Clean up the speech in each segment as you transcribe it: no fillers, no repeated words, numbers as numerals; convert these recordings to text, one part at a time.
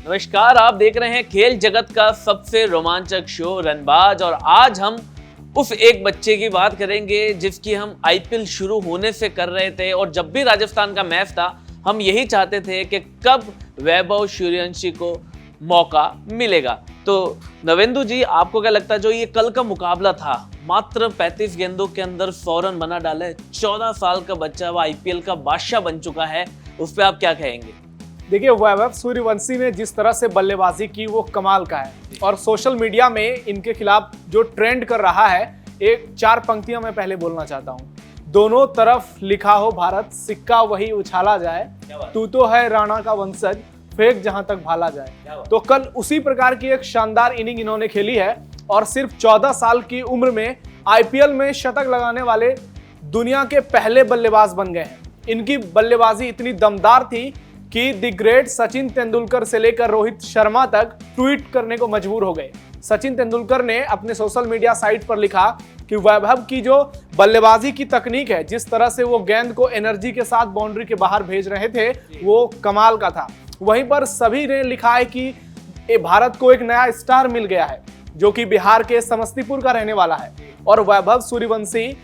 नमस्कार, आप देख रहे हैं खेल जगत का सबसे रोमांचक शो रनबाज। और आज हम उस एक बच्चे की बात करेंगे जिसकी हम आईपीएल शुरू होने से कर रहे थे, और जब भी राजस्थान का मैच था हम यही चाहते थे कि कब वैभव सूर्यवंशी को मौका मिलेगा। तो नवेंदु जी, आपको क्या लगता है जो ये कल का मुकाबला था, मात्र 35 गेंदों के अंदर 100 रन बना डाले, 14 साल का बच्चा वो आईपीएल का बादशाह बन चुका है, उस पर आप क्या कहेंगे? देखिए, वैभव सूर्यवंशी ने जिस तरह से बल्लेबाजी की वो कमाल का है, और सोशल मीडिया में इनके खिलाफ जो ट्रेंड कर रहा है, एक 4 पंक्तियां मैं पहले बोलना चाहता हूं। दोनों तरफ लिखा हो भारत, सिक्का वही उछाला जाए, तू तो है राणा का वंशज, फेंक जहां तक भाला जाए। तो कल उसी प्रकार की एक शानदार इनिंग इन्होंने खेली है, और सिर्फ 14 साल की उम्र में आईपीएल में शतक लगाने वाले दुनिया के पहले बल्लेबाज बन गए हैं। इनकी बल्लेबाजी इतनी दमदार थी कि द ग्रेट सचिन तेंदुलकर से लेकर रोहित शर्मा तक ट्वीट करने को मजबूर हो गए। सचिन तेंदुलकर ने अपने सोशल मीडिया साइट पर लिखा कि वैभव की जो बल्लेबाजी की तकनीक है, जिस तरह से वो गेंद को एनर्जी के साथ बाउंड्री के बाहर भेज रहे थे, वो कमाल का था। वहीं पर सभी ने लिखा है कि भारत को एक नया स्टार मिल गया है, जो कि बिहार के समस्तीपुर का रहने वाला है। और वैभव सूर्यवंशी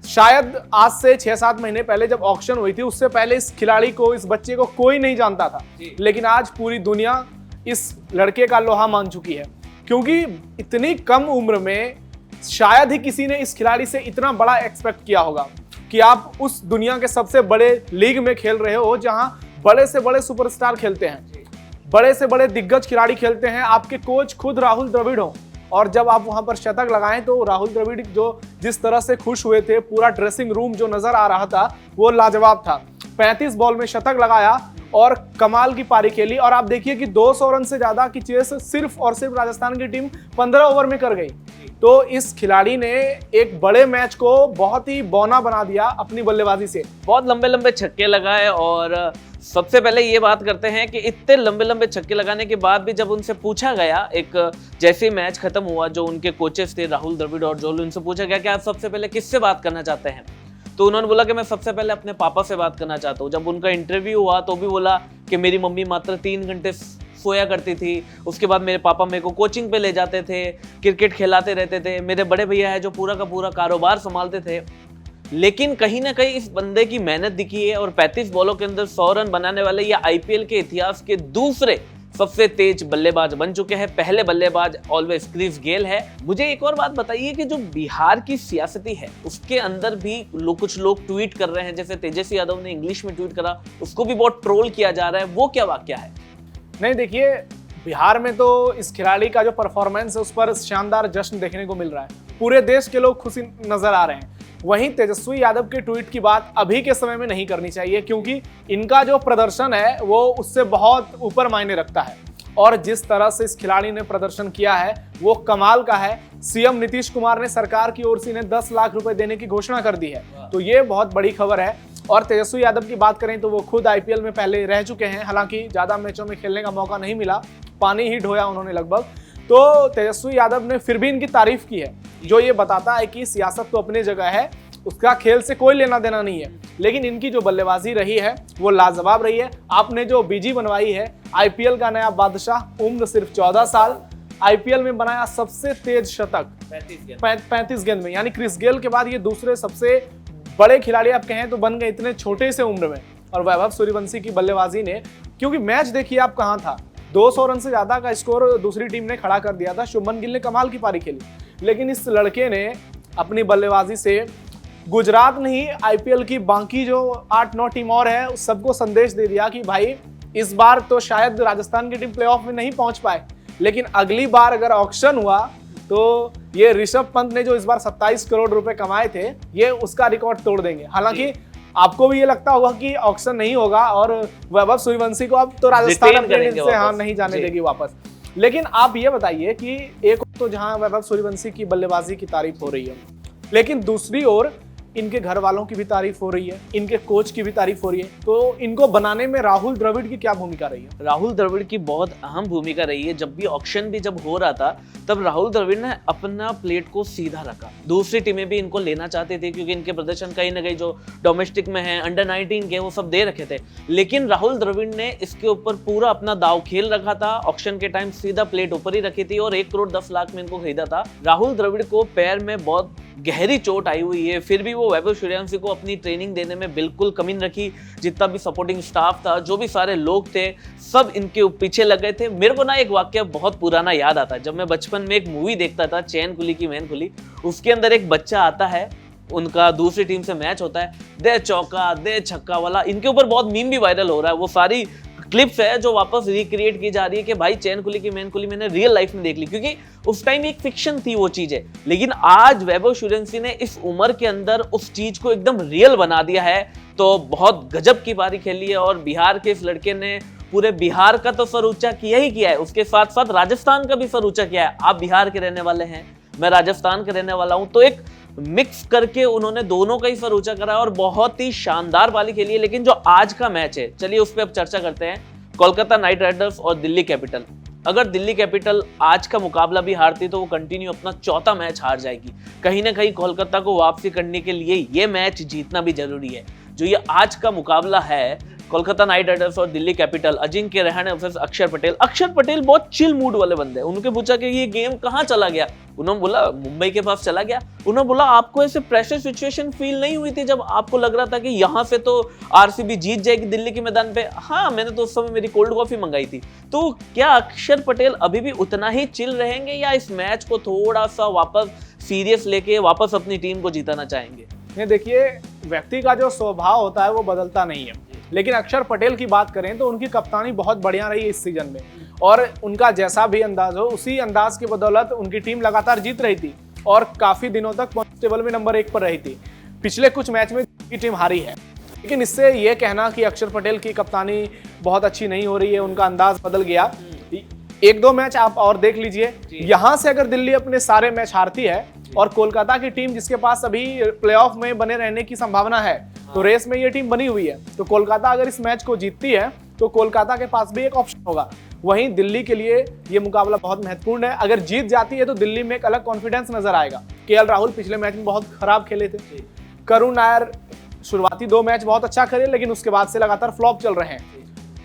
शायद आज से 6-7 महीने पहले जब ऑक्शन हुई थी, उससे पहले इस खिलाड़ी को, इस बच्चे को कोई नहीं जानता था, लेकिन आज पूरी दुनिया इस लड़के का लोहा मान चुकी है, क्योंकि इतनी कम उम्र में शायद ही किसी ने इस खिलाड़ी से इतना बड़ा एक्सपेक्ट किया होगा कि आप उस दुनिया के सबसे बड़े लीग में खेल रहे हो, जहां बड़े से बड़े सुपरस्टार खेलते हैं, बड़े से बड़े दिग्गज खिलाड़ी खेलते हैं, आपके कोच खुद राहुल द्रविड़ हो, और जब आप वहां पर शतक लगाएं तो राहुल द्रविड़ जो जिस तरह से खुश हुए थे, पूरा ड्रेसिंग रूम जो नजर आ रहा था वो लाजवाब था। 35 बॉल में शतक लगाया और कमाल की पारी खेली, और आप देखिए कि 200 रन से ज्यादा की चेस सिर्फ और सिर्फ राजस्थान की टीम 15 ओवर में कर गई। तो इस खिलाड़ी ने एक बड़े मैच को बहुत ही बौना बना दिया अपनी बल्लेबाजी से। बहुत लंबे लंबे छक्के लगाए, और सबसे पहले ये बात करते हैं कि इतने लंबे लंबे छक्के लगाने के बाद भी जब उनसे पूछा गया, एक जैसे मैच खत्म हुआ, जो उनके कोचेस थे राहुल द्रविड़ और जोल, उनसे पूछा गया कि आप सबसे पहले किससे बात करना चाहते हैं, तो उन्होंने बोला कि मैं सबसे पहले अपने पापा से बात करना चाहता हूँ। जब उनका इंटरव्यू हुआ तो भी बोला कि मेरी मम्मी मात्र 3 घंटे सोया करती थी, उसके बाद मेरे पापा मेरे को कोचिंग पे ले जाते थे, क्रिकेट खिलाते रहते थे, मेरे बड़े भैया है जो पूरा का पूरा कारोबार संभालते थे। लेकिन कहीं ना कहीं इस बंदे की मेहनत दिखी है, और 35 बॉलों के अंदर 100 रन बनाने वाले ये आईपीएल के इतिहास के दूसरे सबसे तेज बल्लेबाज बन चुके हैं। पहले बल्लेबाज ऑलवेज क्रिस गेल है। मुझे एक और बात बताइए कि जो बिहार की सियासती है, उसके अंदर भी कुछ लोग ट्वीट कर रहे हैं, जैसे तेजस्वी यादव ने इंग्लिश में ट्वीट करा, उसको भी बहुत ट्रोल किया जा रहा है, वो क्या वाकया है? नहीं, देखिए, बिहार में तो इस खिलाड़ी का जो परफॉर्मेंस है उस पर शानदार जश्न देखने को मिल रहा है, पूरे देश के लोग खुशी नजर आ रहे हैं। वहीं तेजस्वी यादव के ट्वीट की बात अभी के समय में नहीं करनी चाहिए, क्योंकि इनका जो प्रदर्शन है वो उससे बहुत ऊपर मायने रखता है, और जिस तरह से इस खिलाड़ी ने प्रदर्शन किया है वो कमाल का है। सीएम नीतीश कुमार ने सरकार की ओर से इन्हें 10 लाख रुपए देने की घोषणा कर दी है, तो ये बहुत बड़ी खबर है। और तेजस्वी यादव की बात करें तो वो खुद आईपीएल में पहले रह चुके हैं, हालांकि ज्यादा मैचों में खेलने का मौका नहीं मिला, पानी ही ढोया उन्होंने लगभग। तो तेजस्वी यादव ने फिर भी इनकी तारीफ की है, जो ये बताता है कि सियासत तो अपनी जगह है, उसका खेल से कोई लेना देना नहीं है, लेकिन इनकी जो बल्लेबाजी रही है वो लाजवाब रही है। आपने जो बीजी बनवाई है, आईपीएल का नया बादशाह, उम्र सिर्फ 14 साल, आईपीएल में बनाया सबसे तेज शतक 35 गेंद में, यानी क्रिस गेल के बाद ये दूसरे सबसे बड़े खिलाड़ी आप कहें तो बन गए इतने छोटे से उम्र में। और वैभव सूर्यवंशी की बल्लेबाजी ने, क्योंकि मैच देखिए आप कहाँ था, 200 रन से ज्यादा का स्कोर दूसरी टीम ने खड़ा कर दिया था, शुभमन गिल ने कमाल की पारी खेली, लेकिन इस लड़के ने अपनी बल्लेबाजी से गुजरात नहीं, आईपीएल की बाकी जो 8-9 टीम और है उस सबको संदेश दे दिया कि भाई इस बार तो शायद राजस्थान की टीम प्लेऑफ में नहीं पहुंच पाए, लेकिन अगली बार अगर ऑक्शन हुआ तो ये ऋषभ पंत ने जो इस बार 27 करोड़ रुपए कमाए थे, ये उसका रिकॉर्ड तोड़ देंगे। हालांकि आपको भी ये लगता होगा कि ऑक्शन नहीं होगा और वैभव सूर्यवंशी को अब तो राजस्थान से नहीं जाने देगी वापस, लेकिन आप ये बताइए कि एक तो जहां वैभव सूर्यवंशी की बल्लेबाजी की तारीफ हो रही है, लेकिन दूसरी ओर इनके घर वालों की भी तारीफ हो रही है, इनके कोच की भी तारीफ हो रही है। तो इनको बनाने में राहुल द्रविड़ की क्या भूमिका रही है? राहुल द्रविड़ की बहुत अहम भूमिका रही है। जब भी ऑक्शन भी जब हो रहा था तब राहुल द्रविड़ ने अपना प्लेट को सीधा रखा। दूसरी टीमें भी इनको लेना चाहती थी क्योंकि इनके प्रदर्शन कहीं ना कहीं जो डोमेस्टिक में है, अंडर 19 के, वो सब दे रखे थे। लेकिन राहुल द्रविड़ ने इसके ऊपर पूरा अपना दाव खेल रखा था। ऑक्शन के टाइम सीधा प्लेट ऊपर ही रखी थी और 1 करोड़ 10 लाख में इनको खरीदा था। राहुल द्रविड़ को पैर में बहुत गहरी चोट आई हुई है, फिर भी वो वैभव सूर्यवंशी को अपनी ट्रेनिंग देने में बिल्कुल कमी न रखी। जितना भी सपोर्टिंग स्टाफ था, जो भी सारे लोग थे, सब इनके पीछे लग गए थे। मेरे को ना एक वाक्य बहुत पुराना याद आता है। जब मैं बचपन में एक मूवी देखता था, चैन कुली की मैन कुली, उसके अंदर एक बच्चा आता है, उनका दूसरी टीम से मैच होता है, दे चौका दे छक्का वाला। इनके ऊपर बहुत मीम भी वायरल हो रहा है। वो सारी क्लिप्स है जो वापस रिक्रिएट की जा रही है कि भाई चैन कुली की मैन कुली मैंने रियल लाइफ में देख ली, क्योंकि उस टाइम एक फिक्शन थी वो चीजें। लेकिन आज वैभव सूर्यवंशी ने इस उम्र के अंदर उस चीज को एकदम रियल बना दिया है। तो बहुत गजब की पारी खेली है और बिहार के इस लड़के ने पूरे बिहार का तो सर ऊंचा किया ही किया है, उसके साथ साथ राजस्थान का भी सर ऊंचा किया है। आप बिहार के रहने वाले हैं, मैं राजस्थान के रहने वाला हूं, तो एक मिक्स करके उन्होंने दोनों का ही सर ऊंचा करा और बहुत ही शानदार पारी खेली है। लेकिन जो आज का मैच है, चलिए उस पर अब चर्चा करते हैं। कोलकाता नाइट राइडर्स और दिल्ली कैपिटल। अगर दिल्ली कैपिटल आज का मुकाबला भी हारती तो वो कंटिन्यू अपना चौथा मैच हार जाएगी। कहीं ना कहीं कोलकाता को वापसी करने के लिए ये मैच जीतना भी जरूरी है। जो ये आज का मुकाबला है कोलकाता नाइट राइडर्स और दिल्ली कैपिटल, अजिंक्य रहाणे वर्सेस अक्षर पटेल। अक्षर पटेल बहुत चिल मूड वाले बंदे हैं। उनके पूछा कि ये गेम कहाँ चला गया, उन्होंने बोला मुंबई के पास चला गया। उन्होंने बोला आपको ऐसे प्रेशर सिचुएशन फील नहीं हुई थी जब आपको लग रहा था कि यहाँ से तो आरसीबी जीत जाएगी दिल्ली के मैदान पे? हाँ, मैंने तो उस समय मेरी कोल्ड कॉफी मंगाई थी। तो क्या अक्षर पटेल अभी भी उतना ही चिल रहेंगे या इस मैच को थोड़ा सा वापस सीरियस लेके वापस अपनी टीम को जिताना चाहेंगे? ये देखिए, व्यक्ति का जो स्वभाव होता है वो बदलता नहीं है। लेकिन अक्षर पटेल की बात करें तो उनकी कप्तानी बहुत बढ़िया रही इस सीजन में, और उनका जैसा भी अंदाज हो, उसी अंदाज की बदौलत उनकी टीम लगातार जीत रही थी और काफी दिनों तक पॉइंट टेबल में नंबर 1 पर रही थी। पिछले कुछ मैच में की टीम हारी है, लेकिन इससे ये कहना कि अक्षर पटेल की कप्तानी बहुत अच्छी नहीं हो रही है, उनका अंदाज बदल गया। 1-2 मैच आप और देख लीजिए। यहां से अगर दिल्ली अपने सारे मैच हारती है और कोलकाता की टीम जिसके पास अभी प्लेऑफ में बने रहने की संभावना है, तो रेस में ये टीम बनी हुई है, तो कोलकाता अगर इस मैच को जीतती है तो कोलकाता के पास भी एक ऑप्शन होगा। वहीं दिल्ली के लिए ये मुकाबला बहुत महत्वपूर्ण है। अगर जीत जाती है तो दिल्ली में एक अलग कॉन्फिडेंस नजर आएगा। केएल राहुल पिछले मैच में बहुत खराब खेले थे। करुण नायर शुरुआती 2 मैच बहुत अच्छा खेले, लेकिन उसके बाद से लगातार फ्लॉप चल रहे हैं।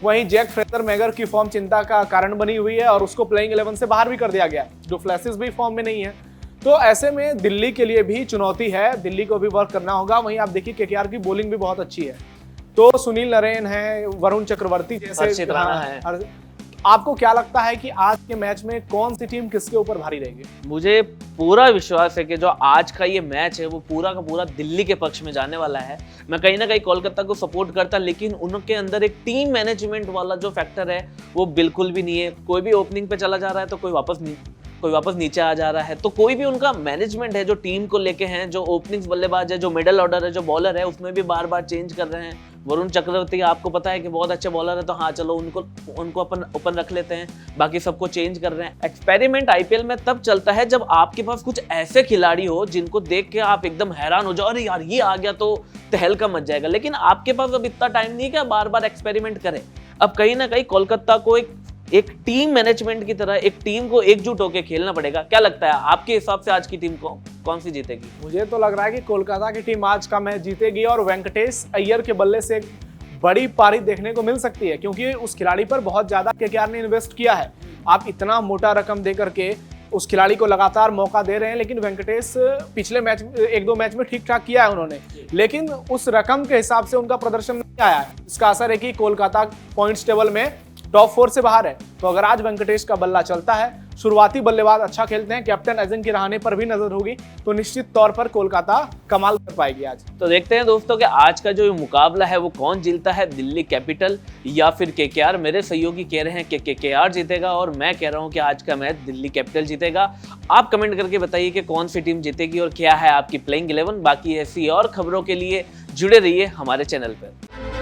वहीं जैक फ्रेजर मैगर की फॉर्म चिंता का कारण बनी हुई है और उसको प्लेइंग 11 से बाहर भी कर दिया गया। जो फ्लैशेस भी फॉर्म में नहीं है, तो ऐसे में दिल्ली के लिए भी चुनौती है, दिल्ली को भी वर्क करना होगा। वहीं आप देखिए केकेआर की बॉलिंग भी बहुत अच्छी है, तो सुनील नरेन है, वरुण चक्रवर्ती जैसे है। आपको क्या लगता है कि आज के मैच में कौन सी टीम किसके ऊपर भारी रहेगी? मुझे पूरा विश्वास है कि जो आज का ये मैच है वो पूरा का पूरा दिल्ली के पक्ष में जाने वाला है। मैं कहीं ना कहीं कोलकाता को सपोर्ट करता, लेकिन उनके अंदर एक टीम मैनेजमेंट वाला जो फैक्टर है वो बिल्कुल भी नहीं है। कोई भी ओपनिंग पे चला जा रहा है तो कोई वापस नीचे आ जा रहा है। तो कोई भी उनका मैनेजमेंट है जो टीम को लेके हैं, जो ओपनिंग्स बल्लेबाज है, जो मिडल ऑर्डर है, जो बॉलर है, उसमें भी बार बार चेंज कर रहे हैं। वरुण चक्रवर्ती आपको पता है कि बहुत अच्छे बॉलर है, तो हाँ चलो उनको अपन ओपन रख लेते हैं, बाकी सबको चेंज कर रहे हैं। एक्सपेरिमेंट आईपीएल में तब चलता है जब आपके पास कुछ ऐसे खिलाड़ी हो जिनको देख के आप एकदम हैरान हो जाओ, अरे यार ये आ गया तो तहलका मच जाएगा। लेकिन आपके पास अब इतना टाइम नहीं है कि आप बार बार एक्सपेरिमेंट करें। अब कहीं ना कहीं कोलकाता को एक टीम मैनेजमेंट की तरह एक टीम को एकजुट होकर खेलना पड़ेगा। क्या लगता है आपके हिसाब से आज की टीम कौन सी जीतेगी? मुझे तो लग रहा है कि कोलकाता की टीम आज का मैच जीतेगी और वेंकटेश अय्यर के बल्ले से एक बड़ी पारी देखने को मिल सकती है, क्योंकि उस खिलाड़ी पर बहुत ज्यादा केकेआर ने इन्वेस्ट किया है। आप इतना मोटा रकम दे करके उस खिलाड़ी को लगातार मौका दे रहे हैं, लेकिन वेंकटेश पिछले मैच 1-2 मैच में ठीक ठाक किया है उन्होंने, लेकिन उस रकम के हिसाब से उनका प्रदर्शन नहीं आया है। इसका असर है कि कोलकाता पॉइंट्स टेबल में टॉप 4 से बाहर है। तो अगर आज वेंकटेश का बल्ला चलता है, शुरुआती बल्लेबाज अच्छा खेलते हैं, कैप्टन अजिंक्य रहाणे पर भी नजर होगी, तो निश्चित तौर पर कोलकाता कमाल कर पाएगी आज। तो देखते हैं दोस्तों कि आज का जो मुकाबला है वो कौन जीतता है, दिल्ली कैपिटल या फिर केकेआर। मेरे सहयोगी कह रहे हैं कि केकेआर जीतेगा और मैं कह रहा हूं कि आज का मैच दिल्ली कैपिटल जीतेगा। आप कमेंट करके बताइए कि कौन सी टीम जीतेगी और क्या है आपकी प्लेइंग 11। बाकी ऐसी और खबरों के लिए जुड़े रहिए हमारे चैनल पर।